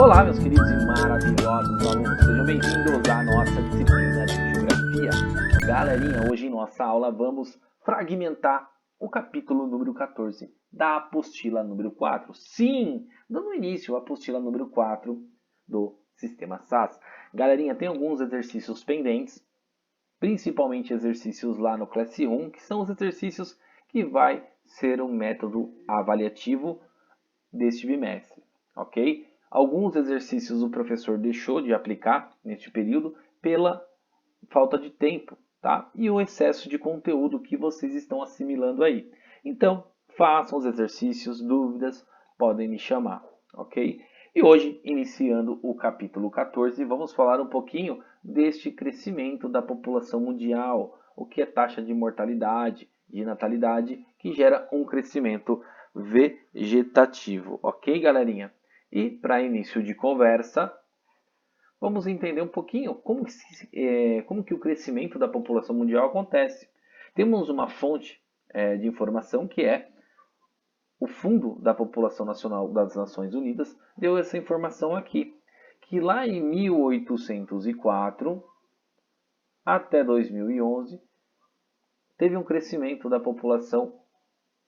Olá, meus queridos e maravilhosos alunos, sejam bem-vindos à nossa disciplina de Geografia. Galerinha, hoje em nossa aula vamos fragmentar o capítulo número 14 da apostila número 4. Sim, dando início à apostila número 4 do Sistema SAS. Galerinha, tem alguns exercícios pendentes, principalmente exercícios lá no Classe 1, que são os exercícios que vai ser um método avaliativo deste bimestre, ok? Alguns exercícios o professor deixou de aplicar neste período pela falta de tempo, tá? E o excesso de conteúdo que vocês estão assimilando aí. Então, façam os exercícios, dúvidas, podem me chamar, ok? E hoje, iniciando o capítulo 14, vamos falar um pouquinho deste crescimento da população mundial, o que é taxa de mortalidade, de natalidade, que gera um crescimento vegetativo, ok, galerinha? E para início de conversa, vamos entender um pouquinho como que o crescimento da população mundial acontece. Temos uma fonte de informação que é o Fundo da População Nacional das Nações Unidas, deu essa informação aqui, que lá em 1804 até 2011 teve um crescimento da população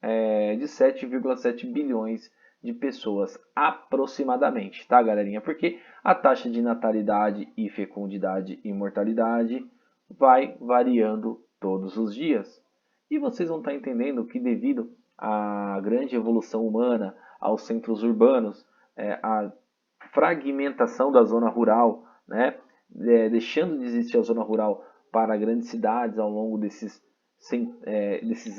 de 7,7 bilhões de pessoas aproximadamente, tá, galerinha? Porque a taxa de natalidade e fecundidade e mortalidade vai variando todos os dias. E vocês vão estar entendendo que devido à grande evolução humana, aos centros urbanos, à fragmentação da zona rural, né, deixando de existir a zona rural para grandes cidades ao longo desses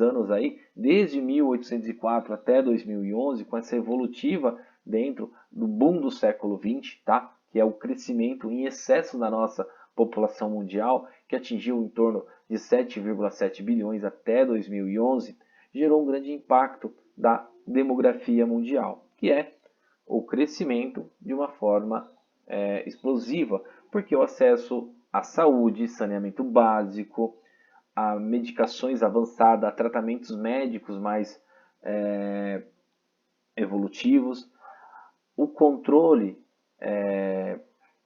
anos aí, desde 1804 até 2011, com essa evolutiva dentro do boom do século XX, tá? Que é o crescimento em excesso da nossa população mundial, que atingiu em torno de 7,7 bilhões até 2011, gerou um grande impacto da demografia mundial, que é o crescimento de uma forma explosiva, porque o acesso à saúde, saneamento básico, a medicações avançadas, a tratamentos médicos mais evolutivos, o controle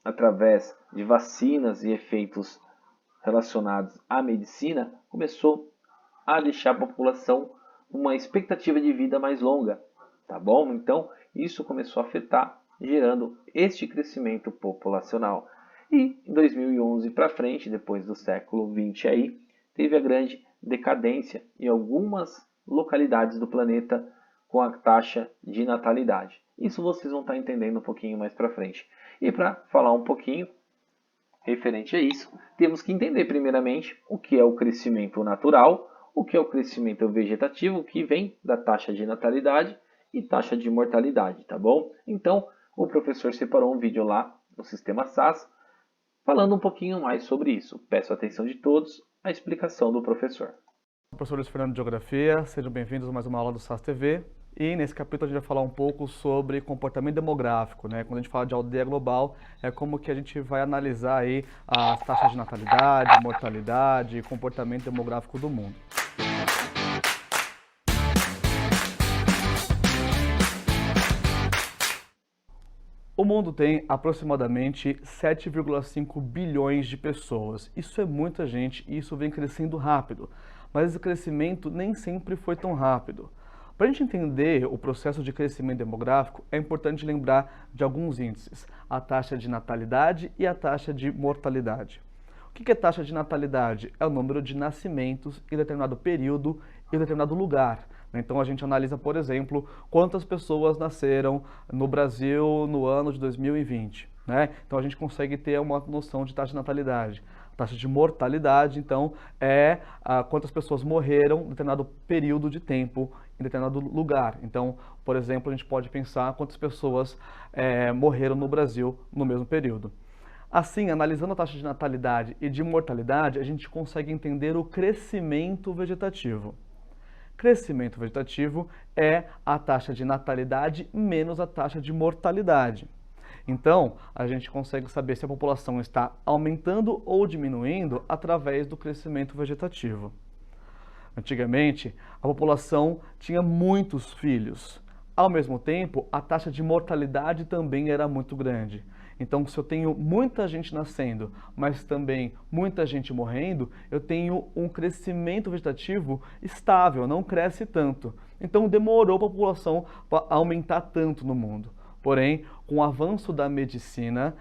através de vacinas e efeitos relacionados à medicina começou a deixar a população uma expectativa de vida mais longa, tá bom? Então, isso começou a afetar, gerando este crescimento populacional. E em 2011 para frente, depois do século XX aí, teve a grande decadência em algumas localidades do planeta com a taxa de natalidade. Isso vocês vão estar entendendo um pouquinho mais para frente. E para falar um pouquinho referente a isso, temos que entender primeiramente o que é o crescimento natural, o que é o crescimento vegetativo, que vem da taxa de natalidade e taxa de mortalidade, tá bom? Então, o professor separou um vídeo lá no Sistema SAS, falando um pouquinho mais sobre isso. Peço a atenção de todos à explicação do professor. Professor Luiz Fernando de Geografia, sejam bem-vindos a mais uma aula do SAS TV. E nesse capítulo a gente vai falar um pouco sobre comportamento demográfico, né? Quando a gente fala de aldeia global, é como que a gente vai analisar aí as taxas de natalidade, mortalidade e comportamento demográfico do mundo. O mundo tem aproximadamente 7,5 bilhões de pessoas. Isso é muita gente e isso vem crescendo rápido. Mas esse crescimento nem sempre foi tão rápido. Para a gente entender o processo de crescimento demográfico, é importante lembrar de alguns índices: a taxa de natalidade e a taxa de mortalidade. O que é taxa de natalidade? É o número de nascimentos em determinado período e em determinado lugar. Então a gente analisa, por exemplo, quantas pessoas nasceram no Brasil no ano de 2020. Né? Então a gente consegue ter uma noção de taxa de natalidade. A taxa de mortalidade, então, é quantas pessoas morreram em determinado período de tempo, em determinado lugar. Então, por exemplo, a gente pode pensar quantas pessoas morreram no Brasil no mesmo período. Assim, analisando a taxa de natalidade e de mortalidade, a gente consegue entender o crescimento vegetativo. Crescimento vegetativo é a taxa de natalidade menos a taxa de mortalidade. Então, a gente consegue saber se a população está aumentando ou diminuindo através do crescimento vegetativo. Antigamente, a população tinha muitos filhos. Ao mesmo tempo, a taxa de mortalidade também era muito grande. Então, se eu tenho muita gente nascendo, mas também muita gente morrendo, eu tenho um crescimento vegetativo estável, não cresce tanto. Então, demorou para a população aumentar tanto no mundo. Porém, com o avanço da medicina,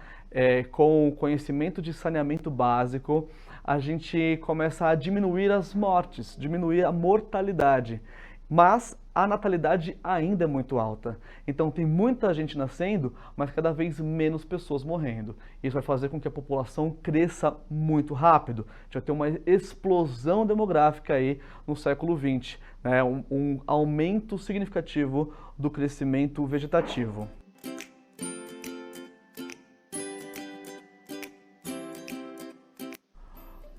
com o conhecimento de saneamento básico, a gente começa a diminuir as mortes, diminuir a mortalidade. Mas a natalidade ainda é muito alta. Então tem muita gente nascendo, mas cada vez menos pessoas morrendo. Isso vai fazer com que a população cresça muito rápido. A gente vai ter uma explosão demográfica aí no século XX, né? Um aumento significativo do crescimento vegetativo.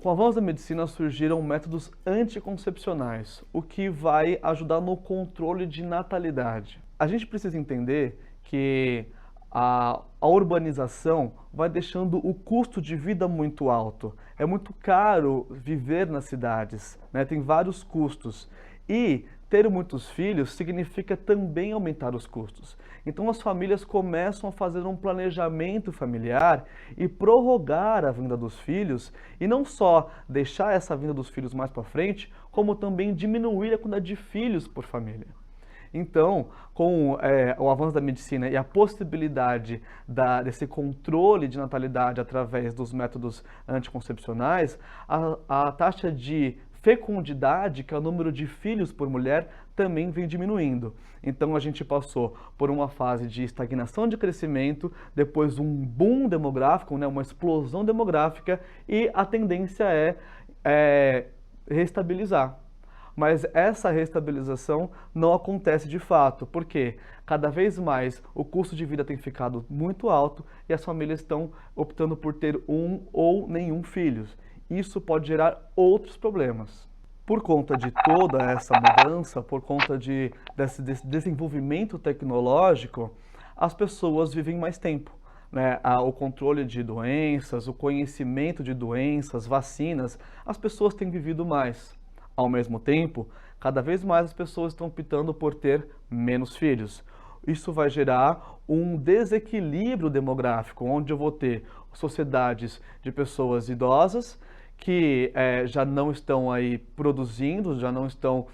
Com o avanço da medicina surgiram métodos anticoncepcionais, o que vai ajudar no controle de natalidade. A gente precisa entender que a urbanização vai deixando o custo de vida muito alto. É muito caro viver nas cidades, né? Tem vários custos. E ter muitos filhos significa também aumentar os custos. Então as famílias começam a fazer um planejamento familiar e prorrogar a vinda dos filhos, e não só deixar essa vinda dos filhos mais para frente, como também diminuir a quantidade de filhos por família. Então, com o avanço da medicina e a possibilidade desse controle de natalidade através dos métodos anticoncepcionais, a taxa de fecundidade, que é o número de filhos por mulher, também vem diminuindo. Então a gente passou por uma fase de estagnação de crescimento, depois um boom demográfico, né, uma explosão demográfica, e a tendência é restabilizar. Mas essa restabilização não acontece de fato, porque cada vez mais o custo de vida tem ficado muito alto e as famílias estão optando por ter um ou nenhum filhos. Isso pode gerar outros problemas. Por conta de toda essa mudança, por conta desse desenvolvimento tecnológico, as pessoas vivem mais tempo, né? O controle de doenças, o conhecimento de doenças, vacinas, as pessoas têm vivido mais. Ao mesmo tempo, cada vez mais as pessoas estão optando por ter menos filhos. Isso vai gerar um desequilíbrio demográfico, onde eu vou ter sociedades de pessoas idosas que já não estão aí produzindo, já não estão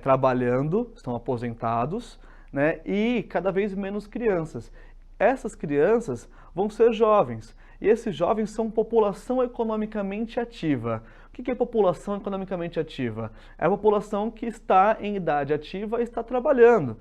trabalhando, estão aposentados, né? E cada vez menos crianças. Essas crianças vão ser jovens, e esses jovens são população economicamente ativa. O que é população economicamente ativa? É a população que está em idade ativa e está trabalhando.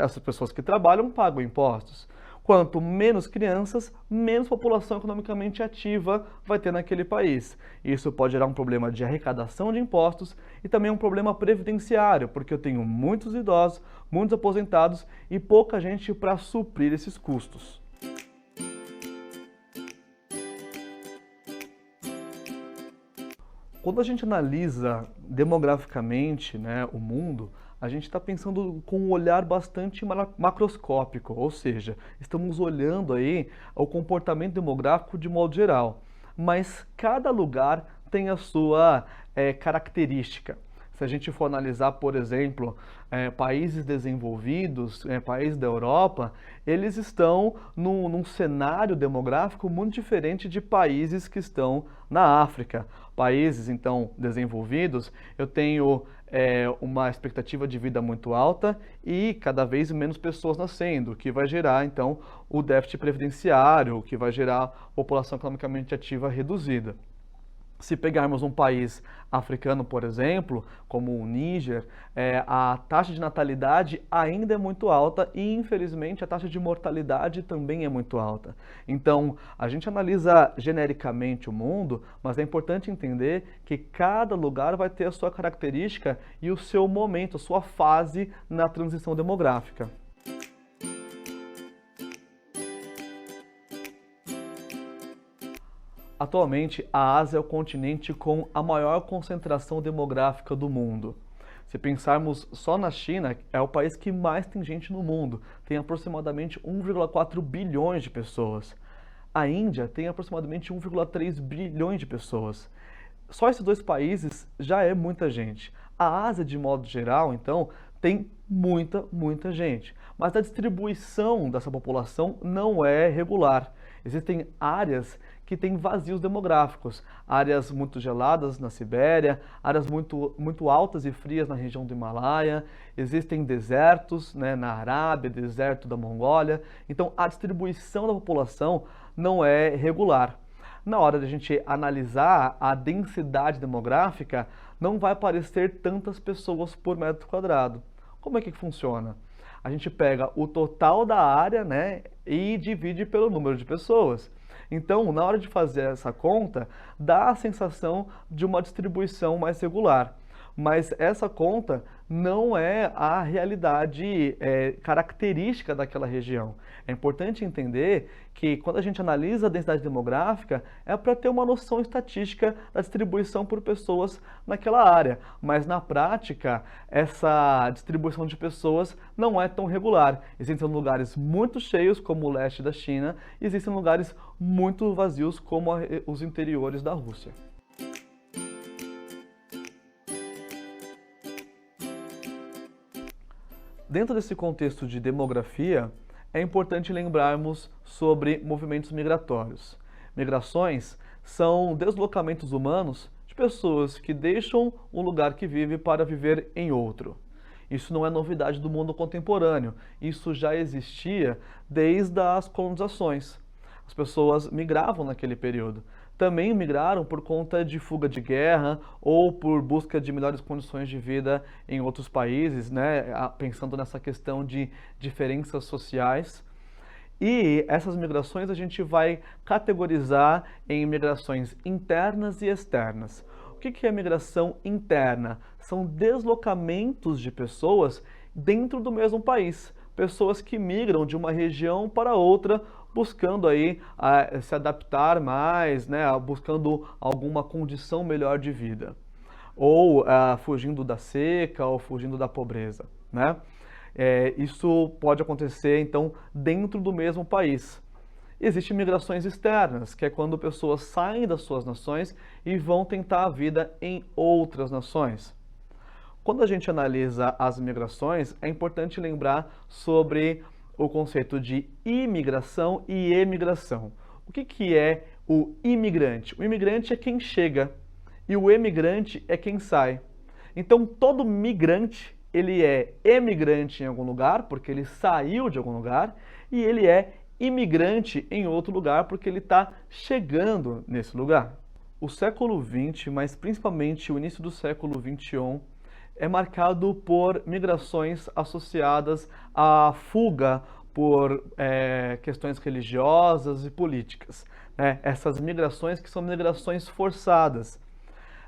As pessoas que trabalham pagam impostos. Quanto menos crianças, menos população economicamente ativa vai ter naquele país. Isso pode gerar um problema de arrecadação de impostos e também um problema previdenciário, porque eu tenho muitos idosos, muitos aposentados e pouca gente para suprir esses custos. Quando a gente analisa demograficamente, né, o mundo, a gente está pensando com um olhar bastante macroscópico, ou seja, estamos olhando aí o comportamento demográfico de modo geral, mas cada lugar tem a sua característica. Se a gente for analisar, por exemplo, países desenvolvidos, países da Europa, eles estão num cenário demográfico muito diferente de países que estão na África. Países, então, desenvolvidos, eu tenho uma expectativa de vida muito alta e cada vez menos pessoas nascendo, o que vai gerar, então, o déficit previdenciário, o que vai gerar população economicamente ativa reduzida. Se pegarmos um país africano, por exemplo, como o Níger, a taxa de natalidade ainda é muito alta e, infelizmente, a taxa de mortalidade também é muito alta. Então, a gente analisa genericamente o mundo, mas é importante entender que cada lugar vai ter a sua característica e o seu momento, a sua fase na transição demográfica. Atualmente, a Ásia é o continente com a maior concentração demográfica do mundo. Se pensarmos só na China, é o país que mais tem gente no mundo, tem aproximadamente 1,4 bilhões de pessoas. A Índia tem aproximadamente 1,3 bilhões de pessoas. Só esses dois países já é muita gente. A Ásia, de modo geral, então, tem muita gente. Mas a distribuição dessa população não é regular. Existem áreas que têm vazios demográficos, áreas muito geladas na Sibéria, áreas muito altas e frias na região do Himalaia, existem desertos, né, na Arábia, deserto da Mongólia. Então a distribuição da população não é regular. Na hora de a gente analisar a densidade demográfica, não vai aparecer tantas pessoas por metro quadrado. Como é que funciona? A gente pega o total da área, né, e divide pelo número de pessoas. Então, na hora de fazer essa conta, dá a sensação de uma distribuição mais regular. Mas essa conta não é a realidade característica daquela região. É importante entender que quando a gente analisa a densidade demográfica, é para ter uma noção estatística da distribuição por pessoas naquela área. Mas na prática, essa distribuição de pessoas não é tão regular. Existem lugares muito cheios, como o leste da China, e existem lugares muito vazios, como os interiores da Rússia. Dentro desse contexto de demografia, é importante lembrarmos sobre movimentos migratórios. Migrações são deslocamentos humanos de pessoas que deixam um lugar que vive para viver em outro. Isso não é novidade do mundo contemporâneo, isso já existia desde as colonizações. As pessoas migravam naquele período. Também migraram por conta de fuga de guerra ou por busca de melhores condições de vida em outros países, né? Pensando nessa questão de diferenças sociais. E essas migrações a gente vai categorizar em migrações internas e externas. O que é migração interna? São deslocamentos de pessoas dentro do mesmo país. Pessoas que migram de uma região para outra, buscando aí se adaptar mais, né, buscando alguma condição melhor de vida, ou fugindo da seca, ou fugindo da pobreza, né? Isso pode acontecer, então, dentro do mesmo país. Existem migrações externas, que é quando pessoas saem das suas nações e vão tentar a vida em outras nações. Quando a gente analisa as migrações, é importante lembrar sobre o conceito de imigração e emigração. O que é o imigrante? O imigrante é quem chega e o emigrante é quem sai. Então, todo migrante, ele é emigrante em algum lugar, porque ele saiu de algum lugar, e ele é imigrante em outro lugar, porque ele está chegando nesse lugar. O século XX, mas principalmente o início do século XXI, é marcado por migrações associadas à fuga por questões religiosas e políticas, né? Essas migrações que são migrações forçadas.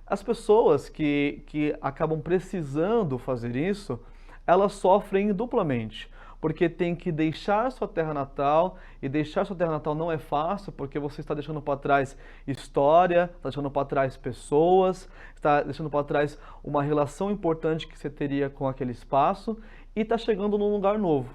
As pessoas que acabam precisando fazer isso, elas sofrem duplamente, porque tem que deixar sua terra natal, e deixar sua terra natal não é fácil, porque você está deixando para trás história, está deixando para trás pessoas, está deixando para trás uma relação importante que você teria com aquele espaço, e está chegando num lugar novo.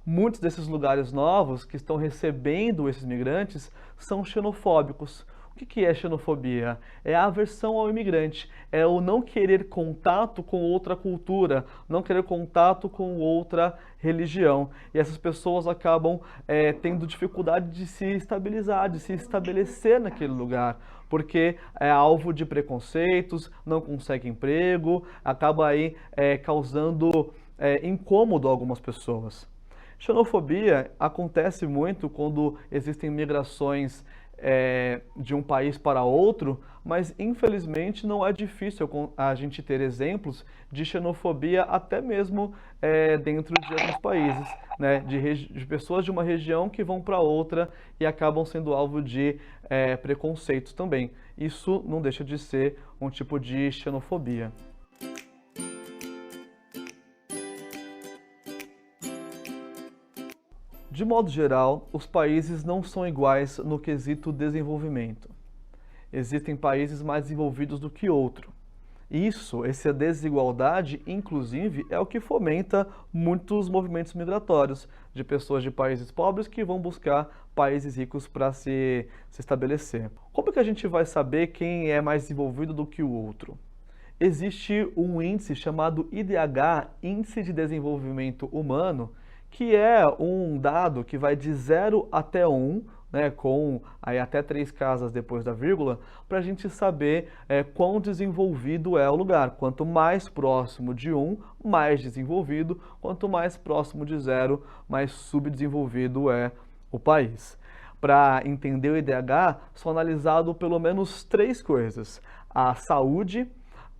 Muitos desses lugares novos que estão recebendo esses migrantes são xenofóbicos. O que é xenofobia? É a aversão ao imigrante, é o não querer contato com outra cultura, não querer contato com outra religião. E essas pessoas acabam tendo dificuldade de se estabilizar, de se estabelecer naquele lugar, porque é alvo de preconceitos, não consegue emprego, acaba aí causando incômodo a algumas pessoas. Xenofobia acontece muito quando existem migrações de um país para outro, mas infelizmente não é difícil a gente ter exemplos de xenofobia até mesmo dentro de alguns países, né? De pessoas de uma região que vão para outra e acabam sendo alvo de preconceitos também. Isso não deixa de ser um tipo de xenofobia. De modo geral, os países não são iguais no quesito desenvolvimento. Existem países mais desenvolvidos do que outros. Essa desigualdade, inclusive, é o que fomenta muitos movimentos migratórios de pessoas de países pobres que vão buscar países ricos para se estabelecer. Como é que a gente vai saber quem é mais desenvolvido do que o outro? existe um índice chamado IDH, Índice de Desenvolvimento Humano, que é um dado que vai de 0 até 1, né, com aí até 3 casas depois da vírgula, para a gente saber quão desenvolvido é o lugar. Quanto mais próximo de 1, mais desenvolvido. Quanto mais próximo de 0, mais subdesenvolvido é o país. Para entender o IDH, são analisados pelo menos 3 coisas: a saúde,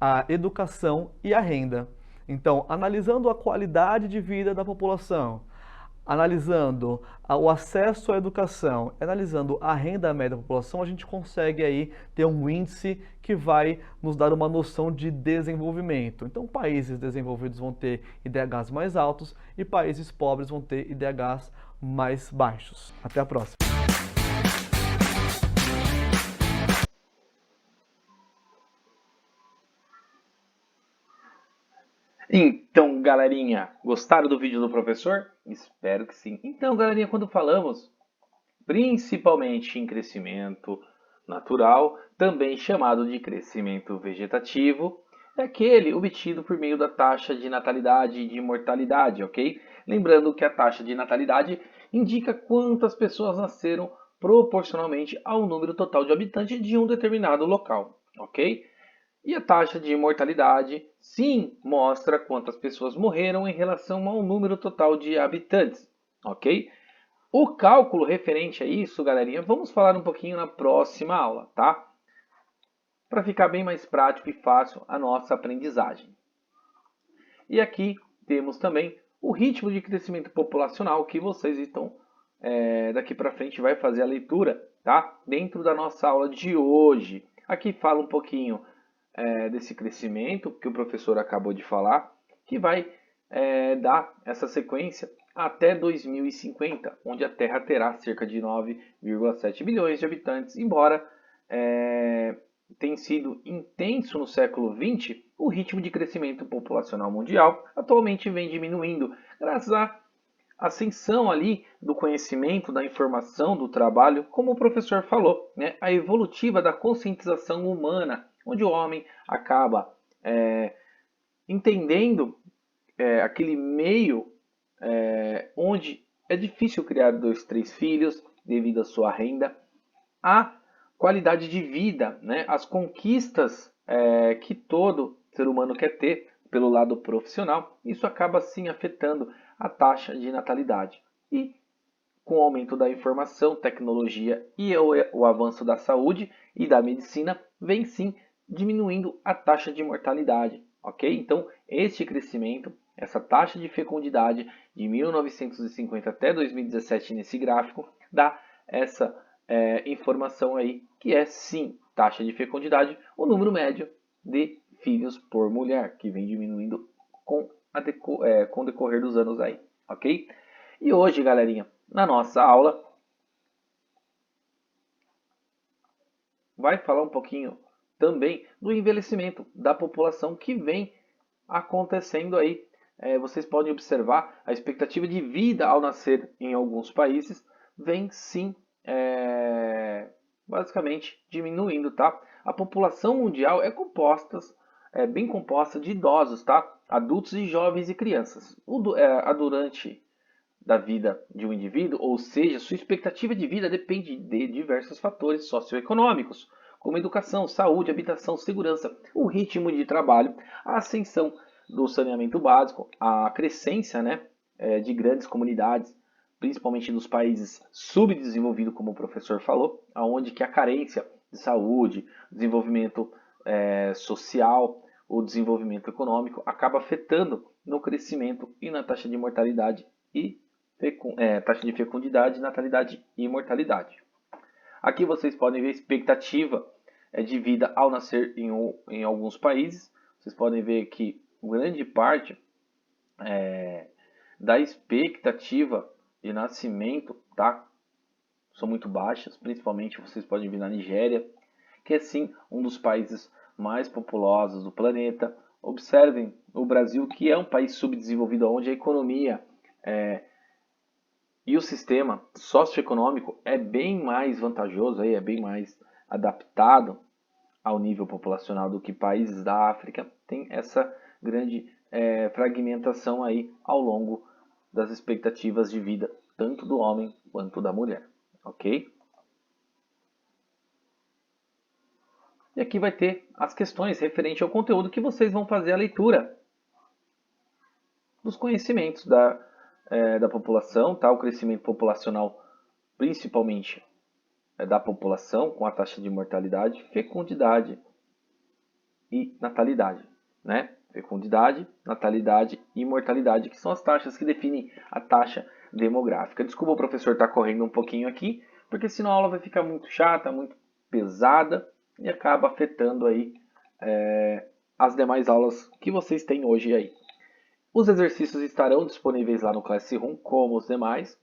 a educação e a renda. Então, analisando a qualidade de vida da população, analisando o acesso à educação, analisando a renda média da população, a gente consegue aí ter um índice que vai nos dar uma noção de desenvolvimento. Então, países desenvolvidos vão ter IDHs mais altos e países pobres vão ter IDHs mais baixos. Até a próxima. Então, galerinha, gostaram do vídeo do professor? Espero que sim. Então, galerinha, quando falamos principalmente em crescimento natural, também chamado de crescimento vegetativo, é aquele obtido por meio da taxa de natalidade e de mortalidade, ok? Lembrando que a taxa de natalidade indica quantas pessoas nasceram proporcionalmente ao número total de habitantes de um determinado local, ok? E a taxa de mortalidade, sim, mostra quantas pessoas morreram em relação ao número total de habitantes, ok? O cálculo referente a isso, galerinha, vamos falar um pouquinho na próxima aula, tá? Para ficar bem mais prático e fácil a nossa aprendizagem. E aqui temos também o ritmo de crescimento populacional que vocês estão daqui para frente vai fazer a leitura, tá? Dentro da nossa aula de hoje. Aqui fala um pouquinho desse crescimento que o professor acabou de falar, que vai dar essa sequência até 2050, onde a Terra terá cerca de 9,7 bilhões de habitantes, embora tenha sido intenso no século XX, o ritmo de crescimento populacional mundial atualmente vem diminuindo, graças à ascensão ali do conhecimento, da informação, do trabalho, como o professor falou, né? A evolutiva da conscientização humana, onde o homem acaba entendendo aquele meio onde é difícil criar 2, 3 filhos devido à sua renda, a qualidade de vida, né? As conquistas que todo ser humano quer ter pelo lado profissional, isso acaba sim afetando a taxa de natalidade. E com o aumento da informação, tecnologia e o avanço da saúde e da medicina, vem sim diminuindo a taxa de mortalidade, ok? Então, este crescimento, essa taxa de fecundidade de 1950 até 2017 nesse gráfico, dá essa informação aí, que é sim, taxa de fecundidade, o número médio de filhos por mulher, que vem diminuindo com o decorrer dos anos aí, ok? E hoje, galerinha, na nossa aula, vai falar um pouquinho também do envelhecimento da população que vem acontecendo aí. Vocês podem observar a expectativa de vida ao nascer em alguns países vem sim basicamente diminuindo, tá? A população mundial é bem composta de idosos, tá? Adultos e jovens e crianças. Durante da vida de um indivíduo, ou seja, sua expectativa de vida depende de diversos fatores socioeconômicos, como educação, saúde, habitação, segurança, o ritmo de trabalho, a ascensão do saneamento básico, a crescência, né, de grandes comunidades, principalmente nos países subdesenvolvidos, como o professor falou, aonde que a carência de saúde, desenvolvimento social, o desenvolvimento econômico acaba afetando no crescimento e na taxa de mortalidade e taxa de fecundidade, natalidade e mortalidade. Aqui vocês podem ver a expectativa de vida ao nascer em alguns países. Vocês podem ver que grande parte da expectativa de nascimento são muito baixas, principalmente vocês podem ver na Nigéria, que é sim um dos países mais populosos do planeta. Observem o Brasil, que é um país subdesenvolvido, onde a economia e o sistema socioeconômico é bem mais vantajoso, é bem mais adaptado ao nível populacional do que países da África, tem essa grande fragmentação aí ao longo das expectativas de vida, tanto do homem quanto da mulher, ok? E aqui vai ter as questões referentes ao conteúdo que vocês vão fazer a leitura dos conhecimentos da população, tá? O crescimento populacional, principalmente da população, com a taxa de mortalidade, fecundidade e natalidade, né? Fecundidade, natalidade e mortalidade, que são as taxas que definem a taxa demográfica. Desculpa o professor estar correndo um pouquinho aqui, porque senão a aula vai ficar muito chata, muito pesada e acaba afetando aí as demais aulas que vocês têm hoje aí. Os exercícios estarão disponíveis lá no Classroom, como os demais.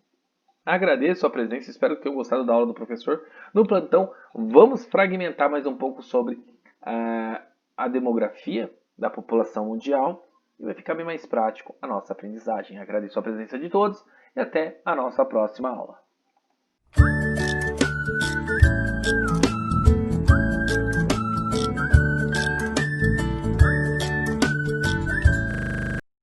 Agradeço a presença, espero que tenham gostado da aula do professor. No plantão, vamos fragmentar mais um pouco sobre a demografia da população mundial e vai ficar bem mais prático a nossa aprendizagem. Agradeço a presença de todos e até a nossa próxima aula.